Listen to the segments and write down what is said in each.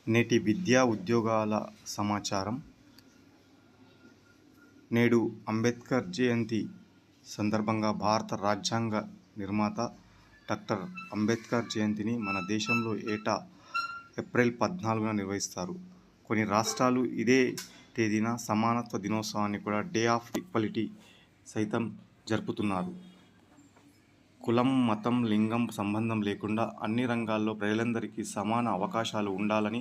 నేటి విద్యా ఉద్యోగాల సమాచారం. నేడు అంబేద్కర్ జయంతి సందర్భంగా భారత రాజ్యాంగ నిర్మాత డాక్టర్ అంబేద్కర్ జయంతిని మన దేశంలో ఏటా ఏప్రిల్ 14న నిర్వహిస్తారు. కొన్ని రాష్ట్రాలు ఇదే తేదీన సమానత్వ దినోత్సవాన్ని కూడా డే ఆఫ్ ఈక్వాలిటీ సైతం జరుపుతున్నారు. కులం, మతం, లింగం సంబంధం లేకుండా అన్ని రంగాల్లో ప్రజలందరికీ సమాన అవకాశాలు ఉండాలని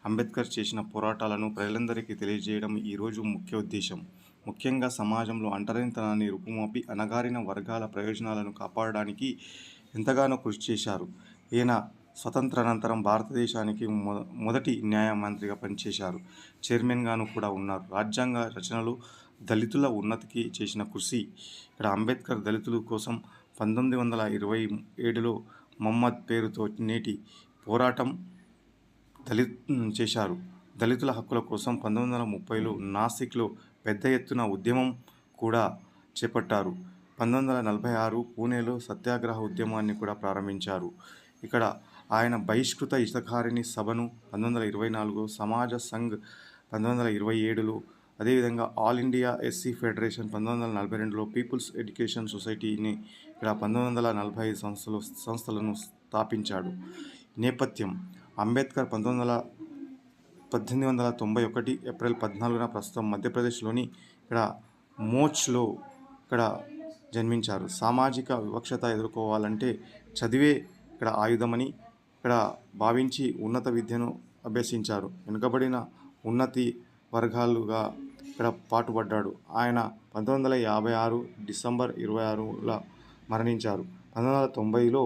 అంబేద్కర్ చేసిన పోరాటాలను ప్రజలందరికీ తెలియజేయడం ఈరోజు ముఖ్య ఉద్దేశం. ముఖ్యంగా సమాజంలో అంటరానితనాన్ని రూపుమాపి అణగారిన వర్గాల ప్రయోజనాలను కాపాడడానికి ఎంతగానో కృషి చేశారు. ఈయన స్వతంత్రానంతరం భారతదేశానికి మొదటి న్యాయ మంత్రిగా పనిచేశారు. చైర్మన్గాను కూడా ఉన్నారు. రాజ్యాంగ రచనలు, దళితుల ఉన్నతికి చేసిన కృషి. ఇక్కడ అంబేద్కర్ దళితుల కోసం 1927లో మహమ్మద్ పేరుతో నేటి పోరాటం చేశారు. దళితుల హక్కుల కోసం 1930లో నాసిక్లో పెద్ద ఎత్తున ఉద్యమం కూడా చేపట్టారు. 1946 పూణేలో సత్యాగ్రహ ఉద్యమాన్ని కూడా ప్రారంభించారు. ఇక్కడ ఆయన బహిష్కృత హితకారిణి సభను 1924, సమాజ సంఘ్ 1927లో, అదేవిధంగా ఆల్ ఇండియా ఎస్సీ ఫెడరేషన్ 1942లో, పీపుల్స్ ఎడ్యుకేషన్ సొసైటీని ఇక్కడ 1945 సంస్థలను స్థాపించాడు. నేపథ్యం: అంబేద్కర్ 1891 ఏప్రిల్ 14న ప్రస్తుతం మధ్యప్రదేశ్లోని ఇక్కడ మోచ్లో ఇక్కడ జన్మించారు. సామాజిక వివక్షత ఎదుర్కోవాలంటే చదివే ఇక్కడ ఆయుధమని ఇక్కడ భావించి ఉన్నత విద్యను అభ్యసించారు. వెనుకబడిన ఉన్నతి వర్గాలుగా ఇక్కడ పాటుపడ్డాడు. ఆయన 1956 డిసెంబర్ 26న మరణించారు. 1990లో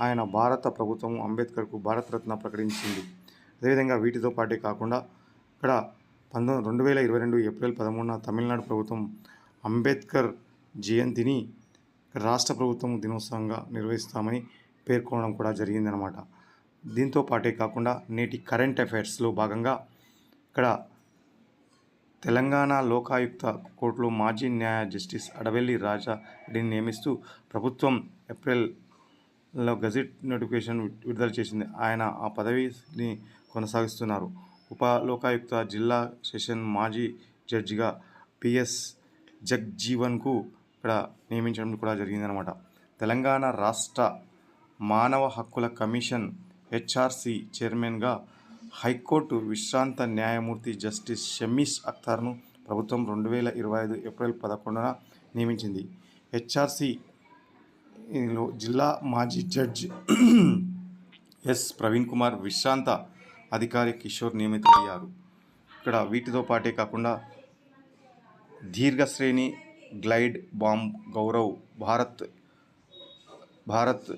ఆయన భారత ప్రభుత్వం అంబేద్కర్కు భారతరత్న ప్రకటించింది. అదేవిధంగా వీటితో పాటే కాకుండా ఇక్కడ 2022 ఏప్రిల్ 13న తమిళనాడు ప్రభుత్వం అంబేద్కర్ జయంతిని రాష్ట్ర ప్రభుత్వం దినోత్సవంగా నిర్వహిస్తామని పేర్కొనడం కూడా జరిగిందనమాట. దీంతో పాటే కాకుండా నేటి కరెంట్ అఫైర్స్లో భాగంగా ఇక్కడ తెలంగాణ లోకాయుక్త కోర్టులో మాజీ న్యాయ జస్టిస్ అడవెల్లి రాజారెడ్డిని నియమిస్తూ ప్రభుత్వం ఏప్రిల్లో గజెట్ నోటిఫికేషన్ విడుదల చేసింది. ఆయన ఆ పదవిని కొనసాగిస్తున్నారు. ఉప లోకాయుక్త జిల్లా సెషన్ మాజీ జడ్జిగా పిఎస్ జగ్జీవన్కు ఇక్కడ నియమించడం కూడా జరిగిందనమాట. తెలంగాణ రాష్ట్ర మానవ హక్కుల కమిషన్ హెచ్ఆర్సీ చైర్మన్గా హైకోర్టు విశ్రాంత న్యాయమూర్తి జస్టిస్ షమీస్ అఖ్తర్ను ప్రభుత్వం 2025 ఏప్రిల్ 11న నియమించింది. హెచ్ఆర్సీలో జిల్లా మాజీ జడ్జి ఎస్ ప్రవీణ్ కుమార్, విశ్రాంత అధికారి కిషోర్ నియమితులయ్యారు. ఇక్కడ వీటితో పాటే కాకుండా దీర్ఘశ్రేణి గ్లైడ్ బాంబ్ గౌరవ్ భారత్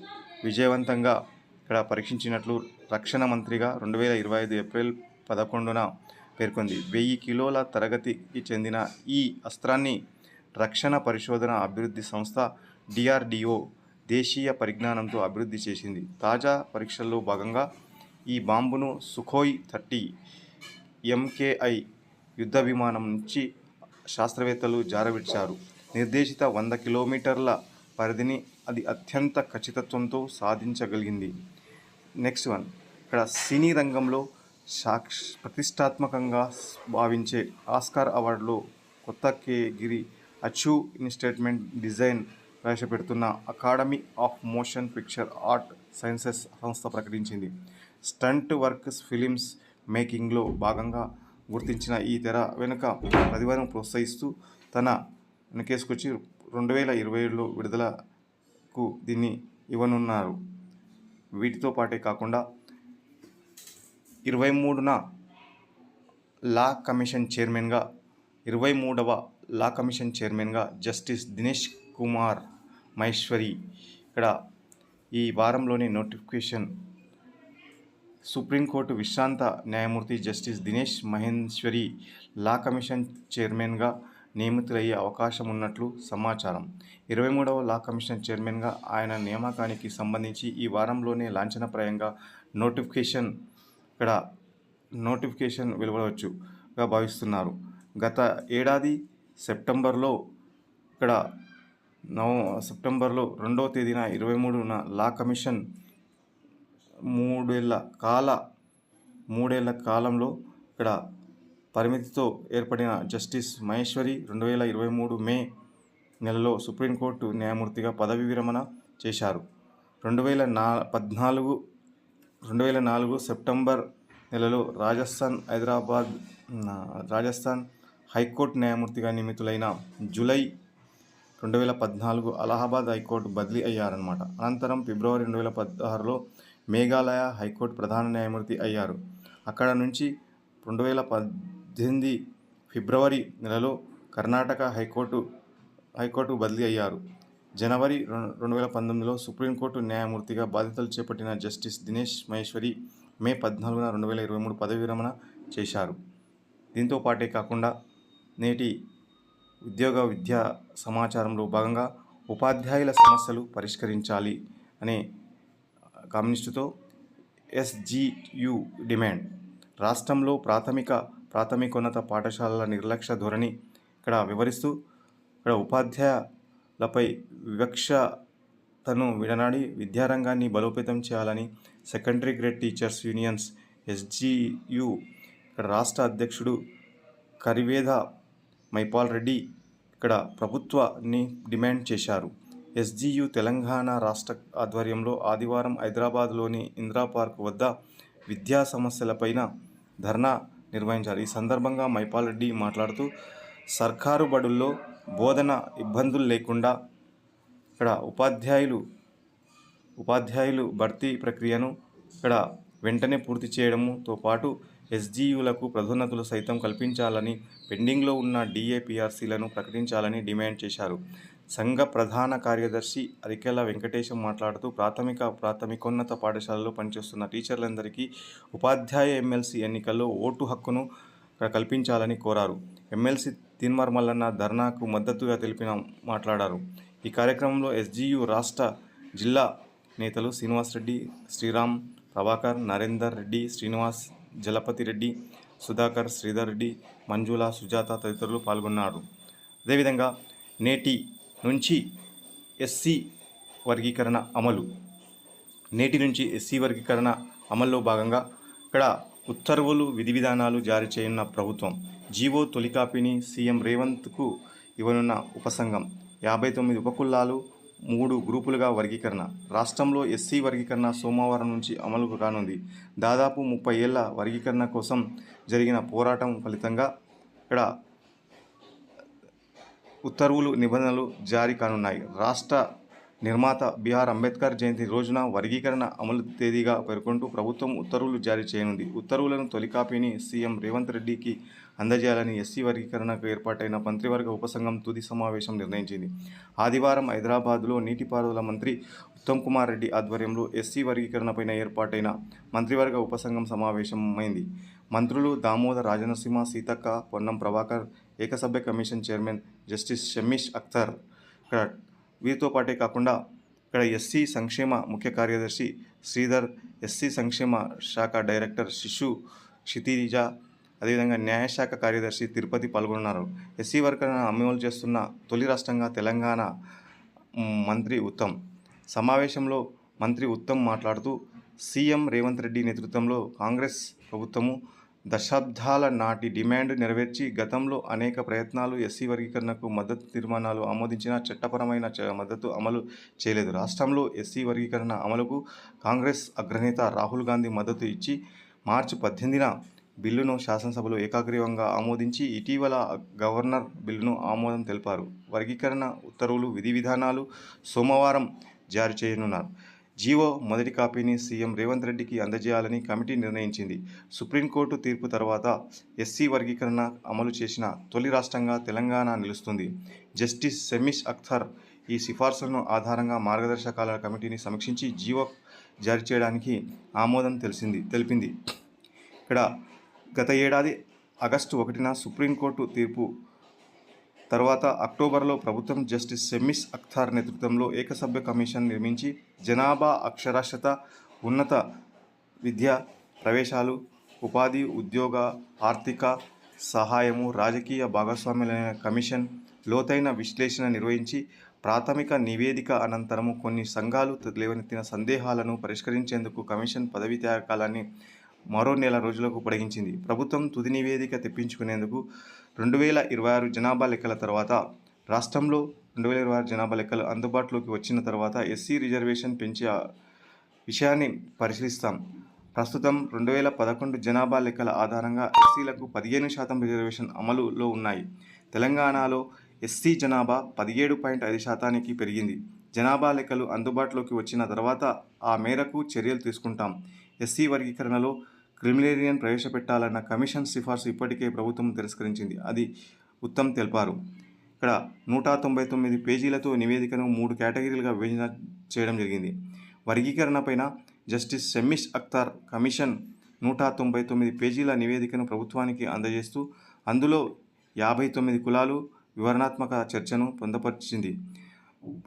విజయవంతంగా ఇక్కడ పరీక్షించినట్లు రక్షణ మంత్రిగా 2025 ఏప్రిల్ 11న పేర్కొంది. 1000 కిలోల తరగతికి చెందిన ఈ అస్త్రాన్ని రక్షణ పరిశోధన అభివృద్ధి సంస్థ డిఆర్డిఓ దేశీయ పరిజ్ఞానంతో అభివృద్ధి చేసింది. తాజా పరీక్షల్లో భాగంగా ఈ బాంబును సుఖోయ్ 30 ఎంకేఐ యుద్ధ విమానం నుంచి శాస్త్రవేత్తలు జారవిడిచారు. నిర్దేశిత 100 కిలోమీటర్ల పరిధిని అది అత్యంత ఖచ్చితత్వంతో సాధించగలిగింది. నెక్స్ట్ వన్, ఇక్కడ సినీ రంగంలో ప్రతిష్టాత్మకంగా భావించే ఆస్కార్ అవార్డులో కొత్త కేటగిరీ అచీవ్ ఇన్స్ట్రుమెంట్ డిజైన్ ప్రవేశపెడుతున్న Academy of Motion Picture Art Sciences సంస్థ ప్రకటించింది. స్టంట్ వర్క్స్ ఫిలిమ్స్ మేకింగ్లో భాగంగా గుర్తించిన ఈ తెర వెనుక ప్రతిభను ప్రోత్సహిస్తూ తన వెనకేసుకొచ్చి 2027లో విడుదలకు దీన్ని ఇవ్వనున్నారు. వీటితో పాటే కాకుండా 23వ లా కమిషన్ చైర్మన్గా జస్టిస్ దినేష్ కుమార్ మహేశ్వరి. ఇక్కడ ఈ వారంలోని నోటిఫికేషన్ సుప్రీంకోర్టు విశ్రాంత న్యాయమూర్తి justice Dinesh Maheshwari law commission చైర్మన్గా నియమితులయ్యే అవకాశం ఉన్నట్లు సమాచారం. 23వ లా కమిషన్ చైర్మన్గా ఆయన నియామకానికి సంబంధించి ఈ వారంలోనే లాంఛనప్రాయంగా నోటిఫికేషన్ వెలువడవచ్చుగా భావిస్తున్నారు. గత ఏడాది సెప్టెంబర్లో 2వ తేదీన 23న లా కమిషన్ 3 ఏళ్ల కాల 3 ఏళ్ల కాలంలో ఇక్కడ పరిమితితో ఏర్పడిన జస్టిస్ మహేశ్వరి 2023 మే నెలలో సుప్రీంకోర్టు న్యాయమూర్తిగా పదవీ విరమణ చేశారు. 2004 సెప్టెంబర్ నెలలో రాజస్థాన్ హైకోర్టు న్యాయమూర్తిగా నియమితులైన జూలై 2014 అలహాబాద్ హైకోర్టు బదిలీ అయ్యారన్నమాట. అనంతరం ఫిబ్రవరి 2016లో మేఘాలయ హైకోర్టు ప్రధాన న్యాయమూర్తి అయ్యారు. అక్కడ నుంచి 2018 ఫిబ్రవరి నెలలో కర్ణాటక హైకోర్టు బదిలీ అయ్యారు. జనవరి 2019లో సుప్రీంకోర్టు న్యాయమూర్తిగా బాధ్యతలు చేపట్టిన జస్టిస్ దినేష్ మహేశ్వరి మే 14న 2023 పదవీ విరమణ చేశారు. దీంతో పాటే కాకుండా నేటి విద్యా సమాచారంలో భాగంగా ఉపాధ్యాయుల సమస్యలు పరిష్కరించాలి అనే కమ్యూనిస్టుతో ఎస్జీయు డిమాండ్. రాష్ట్రంలో ప్రాథమికోన్నత పాఠశాలల నిర్లక్ష్య ధోరణి ఇక్కడ వివరిస్తూ ఉపాధ్యాయులపై వివక్షతను విడనాడి విద్యారంగాన్ని బలోపేతం చేయాలని సెకండరీ గ్రేడ్ టీచర్స్ యూనియన్స్ ఎస్జీయు రాష్ట్ర అధ్యక్షుడు కరివేద మైపాల్ రెడ్డి ఇక్కడ ప్రభుత్వాన్ని డిమాండ్ చేశారు. ఎస్జీయు తెలంగాణ రాష్ట్ర ఆధ్వర్యంలో ఆదివారం హైదరాబాద్లోని ఇందిరా పార్క్ వద్ద విద్యా సమస్యలపైన ధర్నా నిర్వహించారు. ఈ సందర్భంగా మైపాల్ రెడ్డి మాట్లాడుతూ సర్కారు బడుల్లో బోధన ఇబ్బందులు లేకుండా ఇక్కడ ఉపాధ్యాయులు భర్తీ ప్రక్రియను ఇక్కడ వెంటనే పూర్తి చేయడంతో పాటు ఎస్జీయులకు పదోన్నతులు సైతం కల్పించాలని, పెండింగ్లో ఉన్న డిఏపిఆర్సీలను ప్రకటించాలని డిమాండ్ చేశారు. సంఘ ప్రధాన కార్యదర్శి అరికెల వెంకటేశం మాట్లాడుతూ ప్రాథమికోన్నత పాఠశాలలో పనిచేస్తున్న టీచర్లందరికీ ఉపాధ్యాయ ఎమ్మెల్సీ ఎన్నికల్లో ఓటు హక్కును కల్పించాలని కోరారు. ఎమ్మెల్సీ తీన్మార్ మల్లన్న ధర్నాకు మద్దతుగా మాట్లాడారు. ఈ కార్యక్రమంలో ఎస్జీయు రాష్ట్ర జిల్లా నేతలు శ్రీనివాసరెడ్డి, శ్రీరామ్, ప్రభాకర్, నరేందర్ రెడ్డి, శ్రీనివాస్, జలపతి రెడ్డి, సుధాకర్, శ్రీధర్ రెడ్డి, మంజుల, సుజాత తదితరులు పాల్గొన్నారు. అదేవిధంగా నేటి నుంచి ఎస్సీ వర్గీకరణ అమల్లో భాగంగా ఇక్కడ ఉత్తర్వులు, విధి విధానాలు జారీ చేయనున్న ప్రభుత్వం. జీవో తొలి కాపీని సీఎం రేవంత్కు ఇవ్వనున్న ఉపసంఘం. 59 ఉపకులాలు, 3 గ్రూపులుగా వర్గీకరణ. రాష్ట్రంలో ఎస్సీ వర్గీకరణ సోమవారం నుంచి అమలుకు రానుంది. దాదాపు 30 ఏళ్ల వర్గీకరణ కోసం జరిగిన పోరాటం ఫలితంగా ఇక్కడ ఉత్తర్వులు, నిబంధనలు జారీ కానున్నాయి. రాష్ట్ర నిర్మాత బిఆర్ అంబేద్కర్ జయంతి రోజున వర్గీకరణ అమలు తేదీగా పేర్కొంటూ ప్రభుత్వం ఉత్తర్వులు జారీ చేయనుంది. ఉత్తర్వులను తొలి కాపీని సీఎం రేవంత్ రెడ్డికి అందజేయాలని ఎస్సీ వర్గీకరణకు ఏర్పాటైన మంత్రివర్గ ఉపసంఘం తుది సమావేశం నిర్ణయించింది. ఆదివారం హైదరాబాద్లో నీటిపారుదల మంత్రి ఉత్తమ్ కుమార్ రెడ్డి ఆధ్వర్యంలో ఎస్సీ వర్గీకరణపైన ఏర్పాటైన మంత్రివర్గ ఉపసంఘం సమావేశమైంది. మంత్రులు దామోదర్ రాజనరసింహ, సీతక్క, పొన్నం ప్రభాకర్, ఏకసభ్య commission chairman justice Shameem Akhtar ఇక్కడ వీరితో పాటే కాకుండా ఇక్కడ ఎస్సీ సంక్షేమ ముఖ్య కార్యదర్శి శ్రీధర్, ఎస్సీ సంక్షేమ శాఖ డైరెక్టర్ క్షితిజ, అదేవిధంగా న్యాయశాఖ కార్యదర్శి తిరుపతి పాల్గొన్నారు. ఎస్సీ వర్గీకరణ అమలు చేస్తున్న తొలి రాష్ట్రంగా తెలంగాణ మంత్రి ఉత్తమ్. సమావేశంలో మంత్రి ఉత్తమ్ మాట్లాడుతూ సీఎం రేవంత్ రెడ్డి నేతృత్వంలో కాంగ్రెస్ ప్రభుత్వము దశాబ్దాల నాటి డిమాండ్ నెరవేర్చి గతంలో అనేక ప్రయత్నాలు ఎస్సీ వర్గీకరణకు మద్దతు తీర్మానాలు ఆమోదించిన చట్టపరమైన మద్దతు అమలు చేయలేదు. రాష్ట్రంలో ఎస్సీ వర్గీకరణ అమలుకు కాంగ్రెస్ అగ్రనేత రాహుల్ గాంధీ మద్దతు ఇచ్చి మార్చి 18న బిల్లును శాసనసభలో ఏకగ్రీవంగా ఆమోదించి ఇటీవల గవర్నర్ బిల్లును ఆమోదం తెలిపారు. వర్గీకరణ ఉత్తర్వులు, విధి విధానాలు సోమవారం జారీ చేయనున్నారు. జీవో మొదటి కాపీని సీఎం రేవంత్ రెడ్డికి అందజేయాలని కమిటీ నిర్ణయించింది. సుప్రీంకోర్టు తీర్పు తర్వాత ఎస్సీ వర్గీకరణ అమలు చేసిన తొలి రాష్ట్రంగా తెలంగాణ నిలుస్తుంది. జస్టిస్ షమీష్ అఖ్తర్ ఈ సిఫార్సులను ఆధారంగా మార్గదర్శకాల కమిటీని సమీక్షించి జీవో జారీ చేయడానికి ఆమోదం తెలిపింది. ఇక్కడ గత ఏడాది ఆగస్టు 1న సుప్రీంకోర్టు తీర్పు తర్వాత అక్టోబర్లో ప్రభుత్వం జస్టిస్ షమీష్ అఖ్తర్ నేతృత్వంలో ఏకసభ్య కమిషన్ నిర్మించి జనాభా, అక్షరాస్యత, ఉన్నత విద్య ప్రవేశాలు, ఉపాధి, ఉద్యోగ, ఆర్థిక సహాయము, రాజకీయ భాగస్వామ్యాలైన కమిషన్ లోతైన విశ్లేషణ నిర్వహించి ప్రాథమిక నివేదిక అనంతరము కొన్ని సంఘాలు లేవనెత్తిన సందేహాలను పరిష్కరించేందుకు కమిషన్ పదవీ త్యాగకాలాన్ని మరో నెల రోజులకు పొడిగించింది. ప్రభుత్వం తుది నివేదిక తెప్పించుకునేందుకు 2026 జనాభా లెక్కల తర్వాత రాష్ట్రంలో 2026 జనాభా లెక్కలు అందుబాటులోకి వచ్చిన తర్వాత ఎస్సీ రిజర్వేషన్ పెంచే విషయాన్ని పరిశీలిస్తాం. ప్రస్తుతం 2011 జనాభా లెక్కల ఆధారంగా ఎస్సీలకు 15% రిజర్వేషన్ అమలులో ఉన్నాయి. తెలంగాణలో ఎస్సీ జనాభా 17.5% పెరిగింది. జనాభా లెక్కలు అందుబాటులోకి వచ్చిన తర్వాత ఆ మేరకు చర్యలు తీసుకుంటాం. ఎస్సీ వర్గీకరణలో క్రిమిలేరియన్ ప్రవేశపెట్టాలన్న కమిషన్ సిఫార్సు ఇప్పటికే ప్రభుత్వం తిరస్కరించింది. అది ఉత్తమ్ తెలిపారు. ఇక్కడ 199 పేజీలతో నివేదికను 3 కేటగిరీలుగా విభజన చేయడం జరిగింది. వర్గీకరణపైన జస్టిస్ షమీస్ అఖ్తర్ కమిషన్ 199 పేజీల నివేదికను ప్రభుత్వానికి అందజేస్తూ అందులో 59 కులాలు వివరణాత్మక చర్చను పొందుపరిచింది.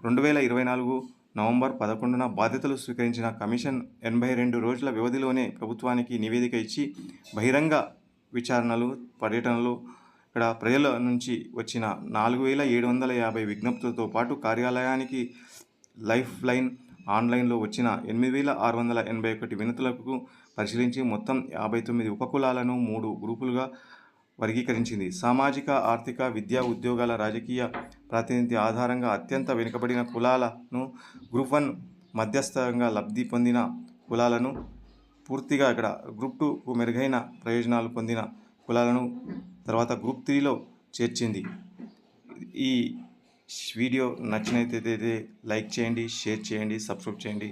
2024 నవంబర్ 11న బాధ్యతలు స్వీకరించిన కమిషన్ 82 రోజుల వ్యవధిలోనే ప్రభుత్వానికి నివేదిక ఇచ్చి బహిరంగ విచారణలు, పర్యటనలు, ఇక్కడ ప్రజల నుంచి వచ్చిన 4750 విజ్ఞప్తులతో పాటు కార్యాలయానికి లైఫ్ లైన్ ఆన్లైన్లో వచ్చిన 8681 వినతులకు పరిశీలించి మొత్తం 59 ఉపకులాలను 3 గ్రూపులుగా వర్గీకరించింది. సామాజిక, ఆర్థిక, విద్యా, ఉద్యోగాల, రాజకీయ ప్రాతినిధ్య ఆధారంగా అత్యంత వెనుకబడిన కులాలను గ్రూప్ 1, మధ్యస్థంగా లబ్ధి పొందిన కులాలను పూర్తిగా ఇక్కడ గ్రూప్ 2కు మెరుగైన ప్రయోజనాలు పొందిన కులాలను తర్వాత గ్రూప్ 3లో చేర్చింది. ఈ వీడియో నచ్చినట్లయితే లైక్ చేయండి, షేర్ చేయండి, సబ్స్క్రైబ్ చేయండి.